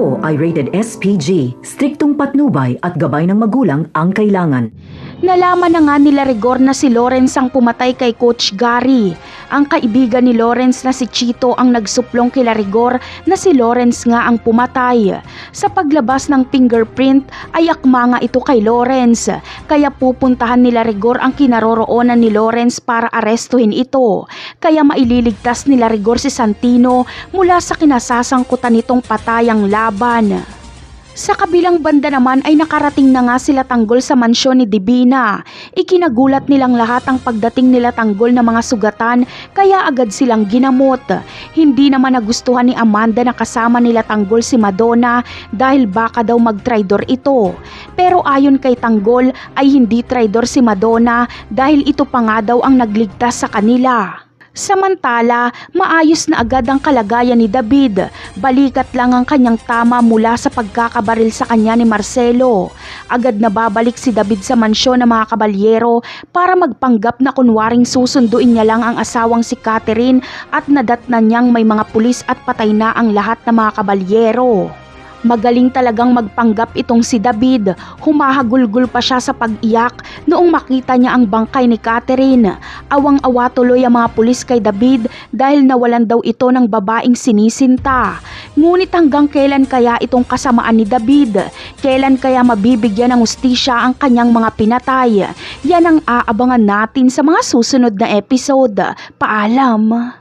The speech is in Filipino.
Ito ay rated SPG, striktong patnubay at gabay ng magulang ang kailangan. Nalaman na nga nila Rigor na si Lawrence ang pumatay kay Coach Gary. Ang kaibigan ni Lawrence na si Chito ang nagsuplong kila Rigor na si Lawrence nga ang pumatay. Sa paglabas ng fingerprint ay akma nga ito kay Lawrence, kaya pupuntahan nila Rigor ang kinaroroonan ni Lawrence para arestuhin ito. Kaya maililigtas nila Rigor si Santino mula sa kinasasangkutan nitong patayang laban. Sa kabilang banda naman ay nakarating na nga sila Tanggol sa mansyon ni Divina. Ikinagulat nilang lahat ang pagdating nila Tanggol na mga sugatan kaya agad silang ginamot. Hindi naman nagustuhan ni Amanda na kasama nila Tanggol si Madonna dahil baka daw mag-traidor ito. Pero ayon kay Tanggol ay hindi traidor si Madonna dahil ito pa nga daw ang nagligtas sa kanila. Samantala, maayos na agad ang kalagayan ni David. Balikat lang ang kanyang tama mula sa pagkakabaril sa kanya ni Marcelo. Agad na babalik si David sa mansyon ng mga kabalyero para magpanggap na kunwaring susunduin niya lang ang asawang si Catherine at nadatnan niyang may mga pulis at patay na ang lahat ng mga kabalyero. Magaling talagang magpanggap itong si David. Humahagulgul pa siya sa pag-iyak noong makita niya ang bangkay ni Catherine. Awang-awa tuloy ang mga pulis kay David dahil nawalan daw ito ng babaeng sinisinta. Ngunit hanggang kailan kaya itong kasamaan ni David? Kailan kaya mabibigyan ng hustisya ang kanyang mga pinatay? Yan ang aabangan natin sa mga susunod na episode. Paalam!